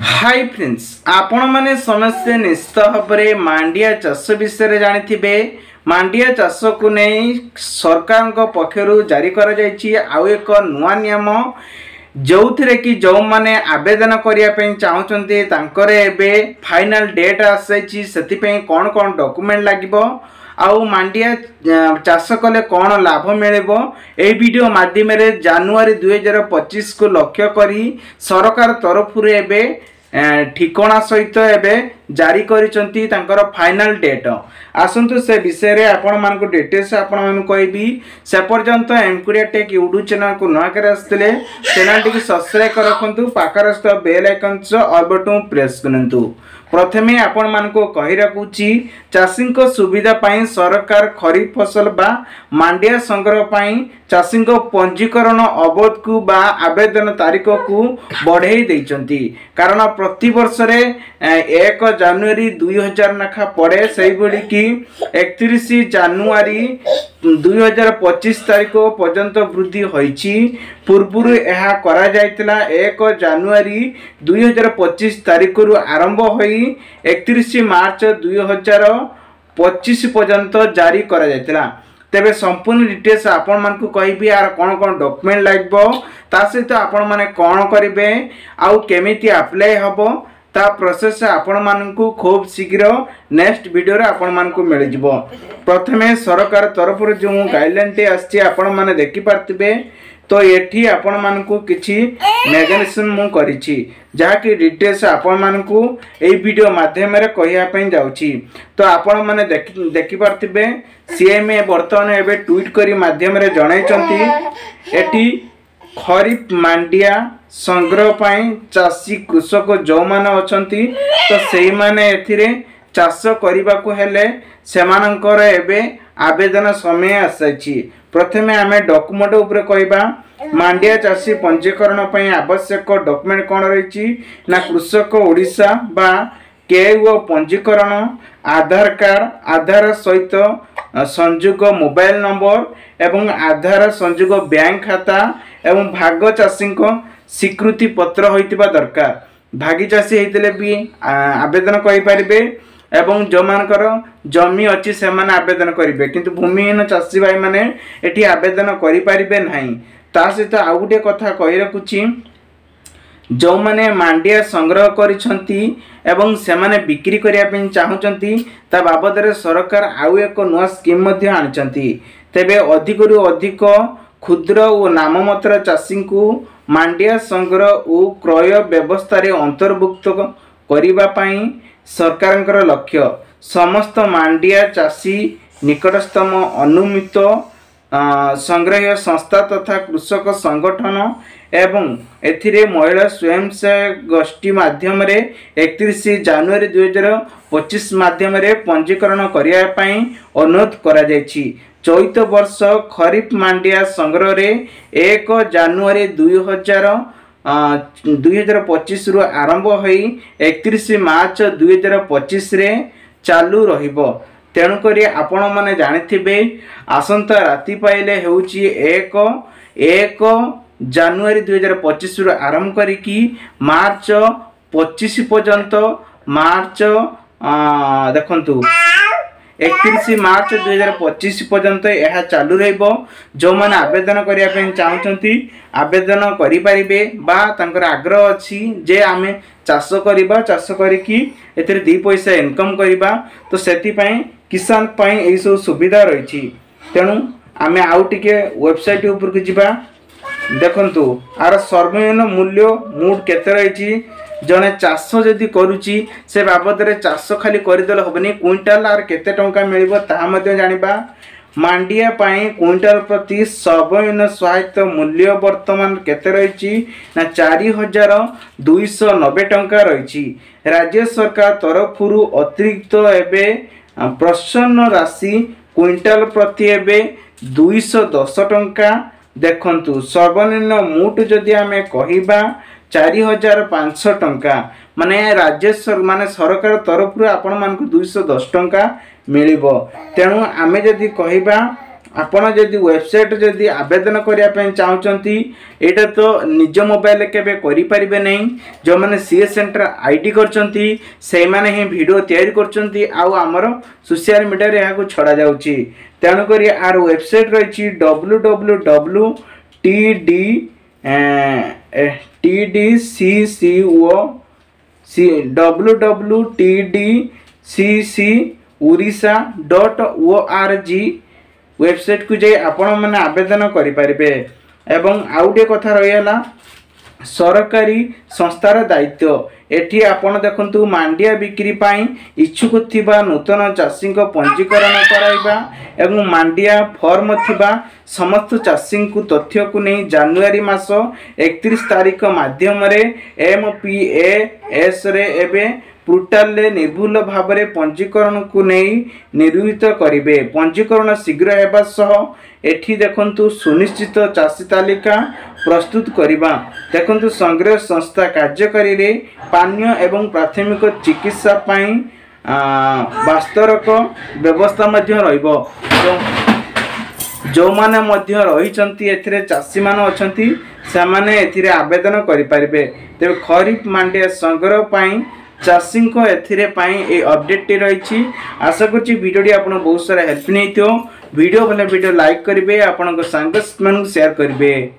Hi friends, आपण माने समस्ते निश्चित भाव में मांडिया चाष विषय जानी। मांडिया चाष को नहीं सरकार पक्षर जारी कर एक नुआ नियम जो थे कि जो माने आवेदन करने चाहते फाइनल डेट आसी से कौन कौन डॉक्यूमेंट लगे आउ मांडिया चाष कले कौन लाभ मिले यह वीडियो माध्यम जनवरी 2025 को लक्ष्य करी सरकार तरफ ठिकाना सहित एवं जारी करिसंती तांकर फाइनल डेट आसंतु से विषय रे आपण मान को डिटेल्स आपण मान कहबी से पर्यंत एमकुरिया टेक यूट्यूब चैनल को नया कर आस्ते चैनल टी सब्सक्राइब कर रखंतु पाखरस्थ bell icon all button press करंतु। प्रथमे आपण मान को कहि रखुची चाषी को सुविधा पाई सरकार खरीफ फसल बा मांडिया संग्रह पाई चाषी को पंजीकरण अवधि को बा आवेदन तारीख को बढ़ाई देइचंती कारण प्रति वर्ष रे 1 जनवरी 2000 नाखा पड़े से बड़ी की 31 जनवरी 2025 तारीख पर्यंत वृद्धि होईची। पूर्व यह करा जायतिला 1 जनवरी 2025 तारीख रु आरंभ होई 31 मार्च 2025 पर्यंत जारी करा जायतिला। तेबे संपूर्ण डिटेल्स आपण मान को कहबी यार कौन कौन डॉक्यूमेंट लागबो ता सहित आपण माने कौन करिवे आउ केमिति अप्लाई हबो ता प्रोसेस आपण मान को खूब शीघ्र नेक्स्ट वीडियो रे आपण मान को मिल जिवो। प्रथमे सरकार तरफ जो गाइडलाइन टे आछि आपण माने देखि पारतिबे तो एठी आपण मान को किछि मेगानिज्म मु करिछि जहा कि डिटेल्स आपण मान को ए वीडियो माध्यम रे कहिया पई जाउछि। तो आपण माने देखि पारतिबे सीएमए वर्तमान एबे ट्वीट करी माध्यम रे जणाइचंती एठी खरीफ मांडिया संग्रह पाई चाषी कृषक जो माने अछंती तो सेही माने एथिरे चाष करिबा को हेले सेमानकर एबे आवेदन समय आसाछि। प्रथमे आमे डॉक्यूमेंट ऊपर कहबा मांडिया चाषी पंजीकरण पई आवश्यक डॉक्यूमेंट कोन रहिछि ना कृषक ओडिशा बा केओ पंजीकरण आधार कार्ड आधार सहित संयोग मोबाइल नंबर एवं आधार संयोग बैंक खाता एवं भाग चाषी को स्वीकृति पत्र होइतिबा दरकार। भागी चाषी हेतिले भी आवेदन करि परिबे एवं जो मानकर जमी अच्छी से माने आवेदन करेंगे किंतु भूमिहीन चाषी भाई माने एटी आवेदन करि परिबे नहीं। ता सहित आउ गोटे कथा कहि रखुची जो माने मांडिया संग्रह करिसंती एवं से माने बिक्री करिया पिन चाहुचंती ता बाबद रे सरकार आउ एक नुआ स्कीम मध्ये आनिचंती। तेबे अधिक रु अधिक क्षुद्र और नाममात्र चाषी को मांडिया संग्रह और क्रय व्यवस्था रे अंतर्भुक्त करिबा पई सरकार लक्ष्य समस्त मांडिया चाषी निकटस्थम अनुमित संग्रह संस्था तथा कृषक संगठन एवं एथिरे महिला स्वयं सहायक गोष्ठी माध्यम रे 31 जनवरी 2025 माध्यम रे पंजीकरण करिया पई अनुरोध करा जायछि। चौथ वर्ष खरीफ मांडिया संग्रह रे 1 जनवरी 2025 रु आरंभ होई 31 मार्च 2025 रे चालू रहिबो। तेणु करी आपण माने जानिथिबे आसंता राति पाइले हेउची 1 जनवरी 2025 रु आरंभ करिकी मार्च 25 पर्यंत मार्च देखंतु 31 मार्च 2025 पर्यंत यह चालू रहिबो। जो माने आवेदन करिया पे चाहउचंती आवेदन करि परिबे बा तांकर आग्रह अछि जे आमे चाष करिबा चाष करिकी एथिरे 2 पैसा इनकम करिबा तो सेति पई किसान पई एई सब सुविधा रहिछि। तेणु आमे आउ टिके वेबसाइट ऊपर के जिबा देखंतु आर सर्वनिम्न मूल्य मूड केते रहिछि जने चाष जदि करूची से बाबद रे चाष खाली करदेल होबनी क्विंटाल आर केते टंका मिलिबो ता मध्ये जानिबा। मांडिया पाई क्विंटाल प्रति सर्वनिम्न सहायता मूल्य वर्तमान केते रहिछि ना 4290 टंका रहिछि। राज्य सरकार तरफरु अतिरिक्त एबे प्रोत्साहन राशि क्विंटाल प्रति एबे 210 टंका देखंतु। सर्वनिम्न मूट जदि आमे कहिबा 4500 टंका माने राज्य माने सरकार तरफ आपण मान को 210 टंका मिलिबो। तेणु आमे जदि कहिबा आपण जदि वेबसाइट जदि आवेदन करिया पय चाहउचंती एटा तो निज मोबाइल केबे करि परिबे नै जो माने सीएस सेंटर आईडी करचंती से माने ही वीडियो तयारी करचंती आ हमर सोशल मीडिया रे याको छडा जाउची तेनु करी आर वेबसाइट रहिची www.tdcco.org वेबसाइट को जाई आपण माने आवेदन करि परिबे। एवं आउटे कथा रहिला सरकारी संस्थार दायित्व एठी आपण देखंतु मांडिया बिक्री पाई इच्छुक थिबा नूतन चाषी को पंजीकरण कराइबा एवं मांडिया फॉर्म थिबा समस्त चाषी को तथ्य को नहीं जनवरी मास 31 तारीख माध्यम रे MPAS रे एबे पोर्टाल ले निर्भुल भाव में पंजीकरण को नहीं निर्मित करिवे। पंजीकरण शीघ्र हेबा सह एठी देखंतु सुनिश्चित चाषी तालिका प्रस्तुत करिबा। देखंतु संग्रह संस्था कार्यकारी रे पानीय एवं प्राथमिक चिकित्सा पाई वास्तवक व्यवस्था मध्य रहिबो। जो माने मध्य रहिचंती एथिरे चाषी मान अछंती से माने एथिरे आवेदन करि परिबे। ते खरीफ मांडिया संग्रह पाई चाषी को एथिरे पाई ए अपडेट टी रही। आशा करछि वीडियोटी आपन बहुत सारा हेल्प नै थियो। वीडियो भले वीडियो लाइक करिवे, आपन को संग मन शेयर करिवे।